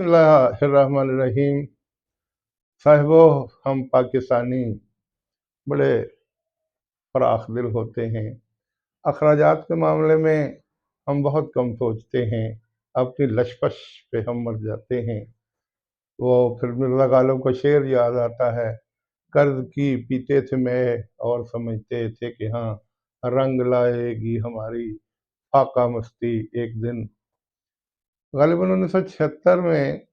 बिस्मिल्लाहिर्रहमानिर्रहीम। साहिबो, हम पाकिस्तानी बड़े फराख दिल होते हैं। अखराजात के मामले में हम बहुत कम सोचते हैं। अपनी लशपश पे हम मर जाते हैं। वो फिर मिर्ज़ा गालिब को शेर याद आता है, कर्ज की पीते थे मैं और समझते थे कि हाँ, रंग लाएगी हमारी फाका मस्ती एक दिन। गालिबन 1976 में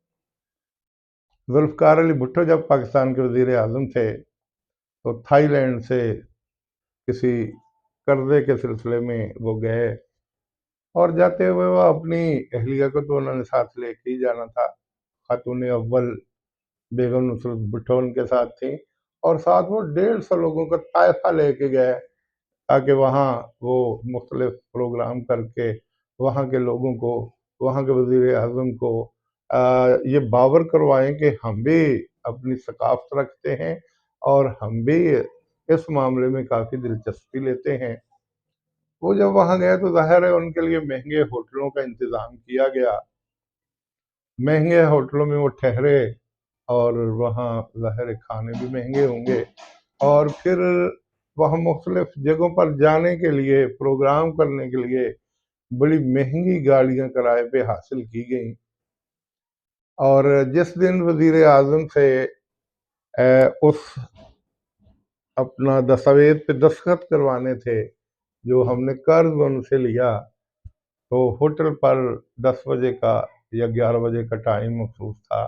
जुल्फ़िकार अली भुट्टो जब पाकिस्तान के वज़ीर आज़म थे तो थाईलैंड से किसी कर्जे के सिलसिले में वो गए, और जाते हुए वो अपनी अहलिया को तो उन्होंने साथ लेके ही जाना था। खातून अव्वल बेगम नुसरत भुट्टो उनके साथ थी, और साथ वो 150 लोगों का तायफा लेके गए ताकि वहाँ वो मुख्तलिफ प्रोग्राम करके वहाँ के लोगों को, वहाँ के वज़ीर आज़म को ये बावर करवाएं कि हम भी अपनी सकाफ़त रखते हैं और हम भी इस मामले में काफ़ी दिलचस्पी लेते हैं। वो जब वहाँ गए तो ज़ाहिर है उनके लिए महंगे होटलों का इंतज़ाम किया गया। महंगे होटलों में वो ठहरे, और वहाँ ज़ाहिर है खाने भी महंगे होंगे, और फिर वहाँ मुख्तलिफ जगहों पर जाने के लिए, प्रोग्राम करने के लिए बड़ी महंगी गाड़ियाँ किराए पे हासिल की गई। और जिस दिन वज़ीर आज़म से उस अपना दस्तावेज पे दस्तखत करवाने थे जो हमने कर्ज उनसे लिया, तो होटल पर 10 बजे का या 11 बजे का टाइम मखसूस था।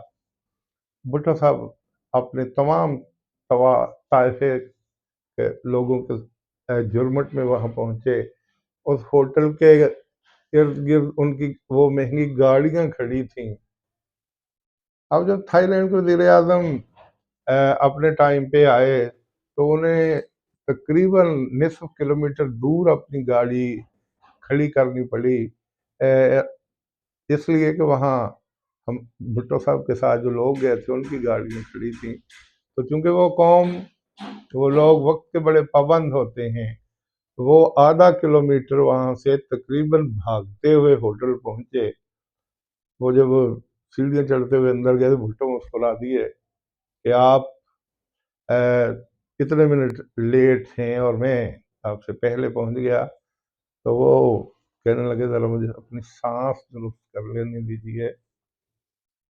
भुट्टो साहब अपने तमाम ताइफे के लोगों के जुर्मट में वहाँ पहुँचे। उस होटल के इर्द गिर्द उनकी वो महंगी गाड़ियाँ खड़ी थीं। अब जब थाईलैंड के वज़ीर आज़म अपने टाइम पे आए तो उन्हें तकरीबन निसफ किलोमीटर दूर अपनी गाड़ी खड़ी करनी पड़ी, इसलिए कि वहाँ हम भुट्टो साहब के साथ जो लोग गए थे उनकी गाड़ियाँ खड़ी थी। तो चूंकि वो कौम, वो लोग वक्त के बड़े पाबंद होते हैं, वो आधा किलोमीटर वहाँ से तकरीबन भागते हुए होटल पहुँचे। वो जब सीढ़ियाँ चढ़ते हुए अंदर गए तो भुट्टो मुस्कुरा दिए कि आप अ, कितने मिनट लेट हैं और मैं आपसे पहले पहुँच गया। तो वो कहने लगे ज़रा मुझे अपनी सांस दुरुस्त कर लेने दीजिए।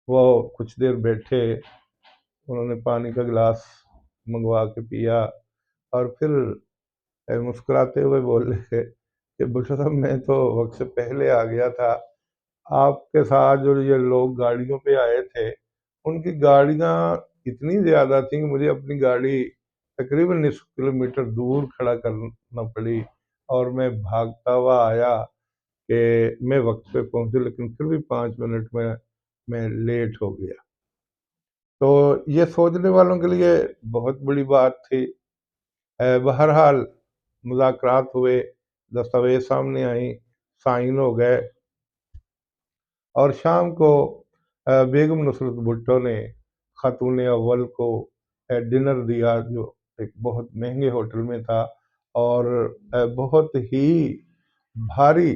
वो कुछ देर बैठे, उन्होंने पानी का गिलास मंगवा के पिया, और फिर मुस्कुराते हुए बोले कि भुट्टो साहब, मैं तो वक्त से पहले आ गया था। आपके साथ जो ये लोग गाड़ियों पे आए थे उनकी गाड़ियाँ इतनी ज़्यादा थी कि मुझे अपनी गाड़ी तकरीबन निसफ किलोमीटर दूर खड़ा करना पड़ी, और मैं भागता हुआ आया कि मैं वक्त पे पहुंचूं, लेकिन फिर भी 5 मिनट में मैं लेट हो गया। तो ये सोचने वालों के लिए बहुत बड़ी बात थी। बहरहाल मुज़ाकरात हुए, दस्तावेज सामने आई, साइन हो गए, और शाम को बेगम नुसरत भुट्टो ने खातून अव्वल को डिनर दिया जो एक बहुत महंगे होटल में था, और बहुत ही भारी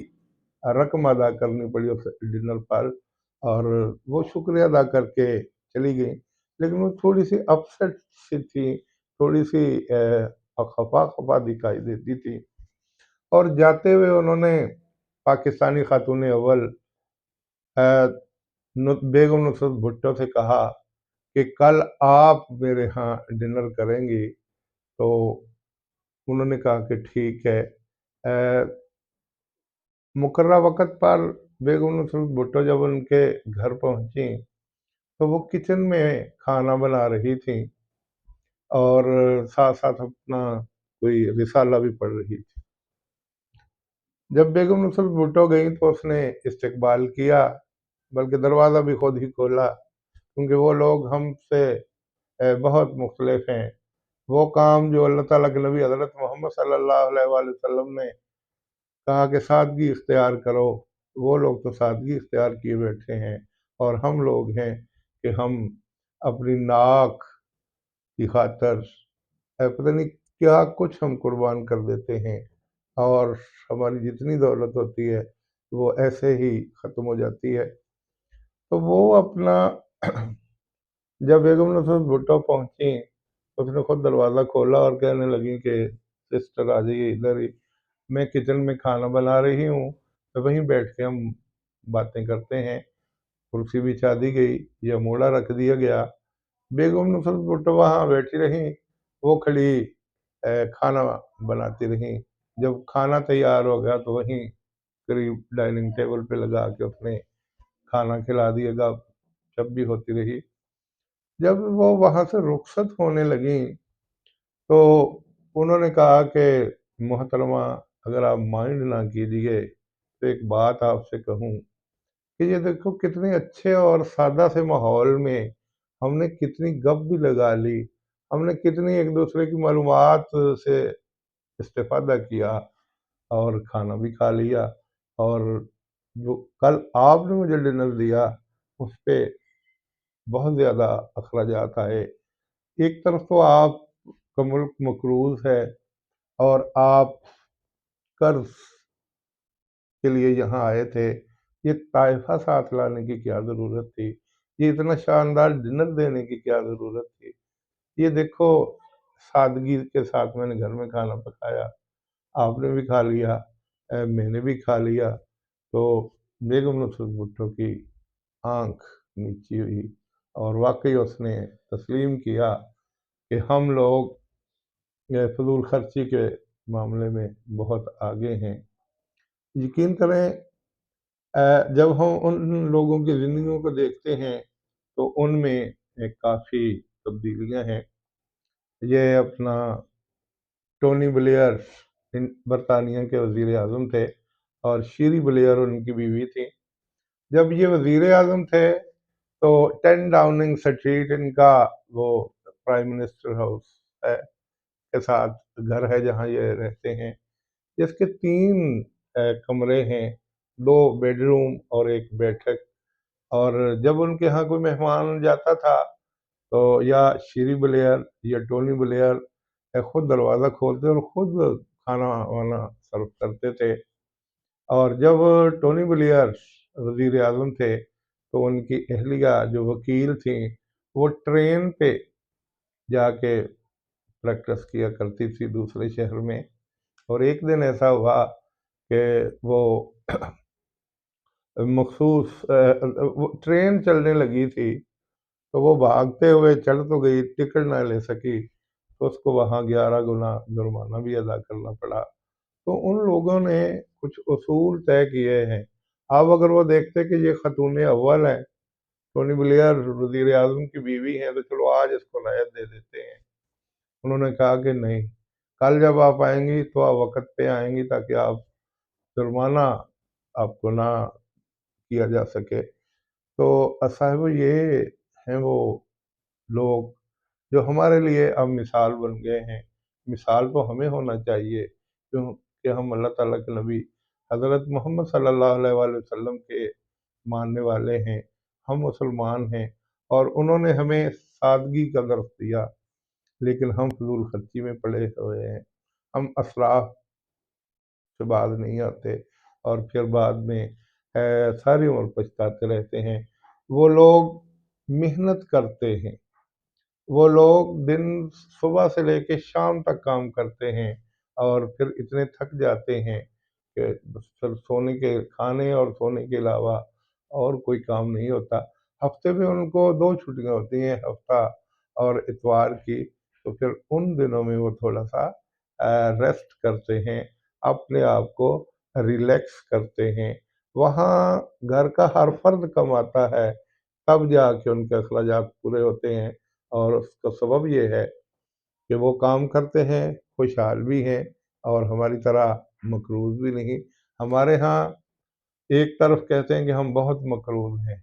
रकम अदा करनी पड़ी उस डिनर पर, और वो शुक्रिया अदा करके चली गई। लेकिन वो थोड़ी सी अपसेट सी थी, थोड़ी सी खफा खफा दिखाई देती थी। और जाते हुए उन्होंने पाकिस्तानी खातून अव्वल बेगम नुसरत भुट्टो से कहा कि कल आप मेरे यहाँ डिनर करेंगी। तो उन्होंने कहा कि ठीक है। मुकर्रा वक़्त पर बेगम नुसरत भुट्टो जब उनके घर पहुंची तो वो किचन में खाना बना रही थी, और साथ साथ अपना कोई रिसाला भी पढ़ रही थी। जब बेगम नुसरत भुट्टो गई तो उसने इस्तकबाल किया, बल्कि दरवाज़ा भी खुद ही खोला, क्योंकि वो लोग हमसे बहुत मुख्तलिफ हैं। वो काम जो अल्लाह ताला के नबी हज़रत मोहम्मद सल्लल्लाहु अलैहि वसल्लम ने कहा कि सादगी इख्तियार करो, वो लोग तो सादगी इख्तियार किए बैठे हैं, और हम लोग हैं कि हम अपनी नाक की खातर पता नहीं क्या कुछ हम कुर्बान कर देते हैं, और हमारी जितनी दौलत होती है वो ऐसे ही ख़त्म हो जाती है। تو وہ اپنا جب بیگم نصرت بھٹو پہنچی اس نے خود دروازہ کھولا اور کہنے لگی کہ سسٹر آ جائیے ادھر ہی، میں کچن میں کھانا بنا رہی ہوں، تو وہیں بیٹھ کے ہم باتیں کرتے ہیں۔ کرسی بچھا دی گئی یا موڑا رکھ دیا گیا، بیگم نصرت بھٹو وہاں بیٹھی رہیں، وہ کھڑی کھانا بناتی رہیں۔ جب کھانا تیار ہو گیا تو وہیں قریب ڈائننگ ٹیبل پہ لگا کے اس نے کھانا کھلا دیا گا، جب بھی ہوتی رہی۔ جب وہ وہاں سے رخصت ہونے لگیں تو انہوں نے کہا کہ محترمہ اگر آپ مائنڈ نہ کیجیے تو ایک بات آپ سے کہوں کہ یہ دیکھو کتنے اچھے اور سادہ سے ماحول میں ہم نے کتنی گپ بھی لگا لی، ہم نے کتنی ایک دوسرے کی معلومات سے استفادہ کیا اور کھانا بھی کھا لیا، اور جو کل آپ نے مجھے ڈنر دیا اس پہ بہت زیادہ اخراجات آئے۔ ایک طرف تو آپ کا ملک مقروض ہے اور آپ قرض کے لیے یہاں آئے تھے، یہ طائفہ ساتھ لانے کی کیا ضرورت تھی؟ یہ اتنا شاندار ڈنر دینے کی کیا ضرورت تھی؟ یہ دیکھو سادگی کے ساتھ میں نے گھر میں کھانا پکایا، آپ نے بھی کھا لیا، میں نے بھی کھا لیا۔ تو بیگم نصرت بھٹو کی آنکھ نیچی ہوئی اور واقعی اس نے تسلیم کیا کہ ہم لوگ فضول خرچی کے معاملے میں بہت آگے ہیں۔ یقین کریں جب ہم ان لوگوں کی زندگیوں کو دیکھتے ہیں تو ان میں کافی تبدیلیاں ہیں۔ یہ اپنا ٹونی بلیئر برطانیہ کے وزیر اعظم تھے اور شیری بلیئر ان کی بیوی تھی۔ جب یہ وزیر اعظم تھے تو 10 ڈاؤننگ سٹریٹ ان کا وہ پرائم منسٹر ہاؤس ہے کے ساتھ گھر ہے جہاں یہ رہتے ہیں، جس کے 3 کمرے ہیں، 2 بیڈ روم اور ایک بیٹھک۔ اور جب ان کے ہاں کوئی مہمان جاتا تھا تو یا شیری بلیئر یا ٹونی بلیئر خود دروازہ کھولتے اور خود کھانا وانا سرو کرتے تھے۔ اور جب ٹونی بلیئر وزیر اعظم تھے تو ان کی اہلیہ جو وکیل تھیں وہ ٹرین پہ جا کے پریکٹس کیا کرتی تھی دوسرے شہر میں۔ اور ایک دن ایسا ہوا کہ وہ مخصوص ٹرین چلنے لگی تھی تو وہ بھاگتے ہوئے چڑھ تو گئی، ٹکٹ نہ لے سکی تو اس کو وہاں 11 گنا جرمانہ بھی ادا کرنا پڑا۔ تو ان لوگوں نے کچھ اصول طے کیے ہیں۔ اب اگر وہ دیکھتے کہ یہ خاتون اول ہے، ٹونی بلیئر وزیر اعظم کی بیوی ہیں، تو چلو آج اس کو رعایت دے دیتے ہیں۔ انہوں نے کہا کہ نہیں، کل جب آپ آئیں گی تو آپ وقت پہ آئیں گی تاکہ آپ جرمانہ آپ کو نہ کیا جا سکے۔ تو صاحب یہ ہیں وہ لوگ جو ہمارے لیے اب مثال بن گئے ہیں۔ مثال تو ہمیں ہونا چاہیے کہ ہم اللہ تعالیٰ کے نبی حضرت محمد صلی اللہ علیہ وآلہ وسلم کے ماننے والے ہیں، ہم مسلمان ہیں، اور انہوں نے ہمیں سادگی کا درس دیا، لیکن ہم فضول خرچی میں پڑے ہوئے ہیں۔ ہم اسراف سے باز نہیں آتے اور پھر بعد میں ساری عمر پچھتاتے رہتے ہیں۔ وہ لوگ محنت کرتے ہیں، وہ لوگ دن صبح سے لے کے شام تک کام کرتے ہیں اور پھر اتنے تھک جاتے ہیں کہ پھر سونے کے کھانے اور سونے کے علاوہ اور کوئی کام نہیں ہوتا۔ ہفتے میں ان کو 2 چھٹیاں ہوتی ہیں، ہفتہ اور اتوار کی، تو پھر ان دنوں میں وہ تھوڑا سا ریسٹ کرتے ہیں، اپنے آپ کو ریلیکس کرتے ہیں۔ وہاں گھر کا ہر فرد کماتا ہے، تب جا کے ان کے اخراجات پورے ہوتے ہیں، اور اس کا سبب یہ ہے کہ وہ کام کرتے ہیں، خوشحال بھی ہیں اور ہماری طرح مقروض بھی نہیں۔ ہمارے ہاں ایک طرف کہتے ہیں کہ ہم بہت مقروض ہیں،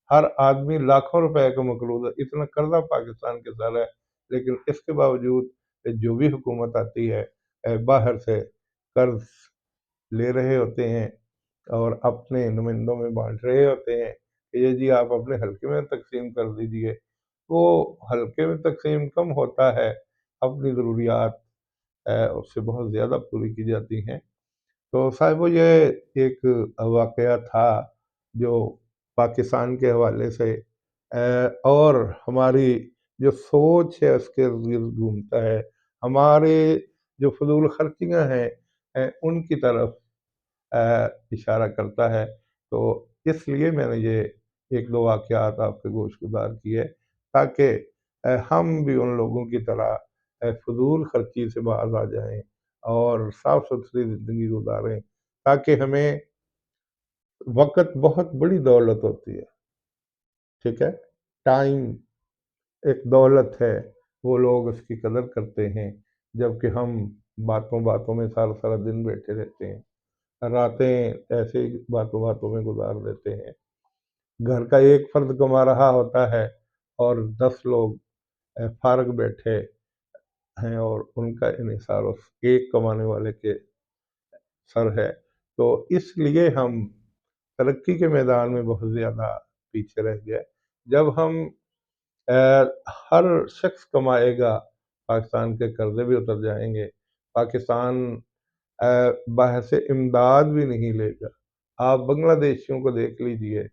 ہر آدمی لاکھوں روپے کا مقروض ہے، اتنا قرضہ پاکستان کے سر ہے، لیکن اس کے باوجود جو بھی حکومت آتی ہے باہر سے قرض لے رہے ہوتے ہیں اور اپنے نمائندوں میں بانٹ رہے ہوتے ہیں کہ یہ جی آپ اپنے حلقے میں تقسیم کر دیجئے۔ وہ حلقے میں تقسیم کم ہوتا ہے، اپنی ضروریات اس سے بہت زیادہ پوری کی جاتی ہیں۔ تو صاحب یہ ایک واقعہ تھا جو पाकिस्तान के हवाले से और हमारी जो सोच है उसके इर्द घूमता है, हमारे जो फजूल खर्चियाँ हैं उनकी तरफ इशारा करता है। तो इसलिए मैंने ये एक दो वाक़यात आपके गोशगुजार किए ताकि हम भी उन लोगों की तरह फजूल खर्ची से बाज आ जाएं और साफ़ सुथरी ज़िंदगी गुजारें, ताकि हमें वक़्त बहुत बड़ी दौलत होती है, ठीक है? टाइम एक दौलत है, वो लोग उसकी कदर करते हैं, जबकि हम बातों बातों में सारा सारा दिन बैठे रहते हैं, रातें ऐसे ही बातों बातों में गुजार देते हैं। घर का एक फर्द कमा रहा होता है और 10 लोग फारग बैठे हैं और उनका इन्हिसार उस एक कमाने वाले के सर है। तो इसलिए हम तरक्की के मैदान में बहुत ज़्यादा पीछे रह गए। जब हम हर शख्स कमाएगा, पाकिस्तान के कर्जे भी उतर जाएंगे, पाकिस्तान बहसे इमदाद भी नहीं लेगा। आप बांग्लादेशियों को देख लीजिए,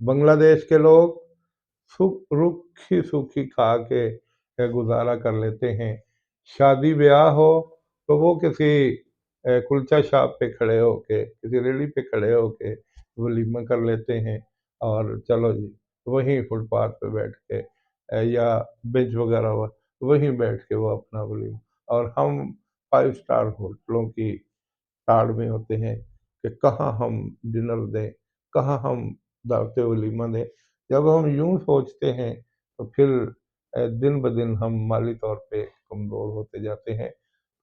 बांग्लादेश के लोग रुखी सूखी खा के गुजारा कर लेते हैं। शादी ब्याह हो तो वो किसी कुलचा शॉप पे खड़े होके, किसी रेहड़ी पे खड़े होके वलीमा कर लेते हैं और चलो जी वहीं फुटपाथ पे बैठ के या बेंच वगैरह हुआ वहीं बैठ के वो अपना वलीमा, और हम 5 स्टार होटलों की ताड़ में होते हैं कि कहाँ हम डिनर दें, कहाँ हम दावत वलीमा दें। जब हम यूं सोचते हैं तो फिर दिन ब दिन हम माली तौर पे कमज़ोर होते जाते हैं।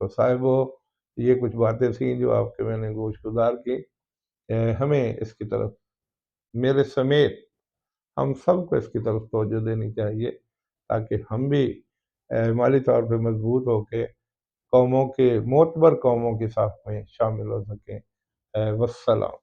तो साहिबो, ये कुछ बातें थी जो आपके मैंने गोशगुजार की। हमें इसकी तरफ, मेरे समेत हम सबको इसकी तरफ तवज्जो देनी चाहिए ताकि हम भी माली तौर पे मजबूत होके कौमों के मोतबर कौमों के साथ में शामिल हो सकें। वस्सलाम।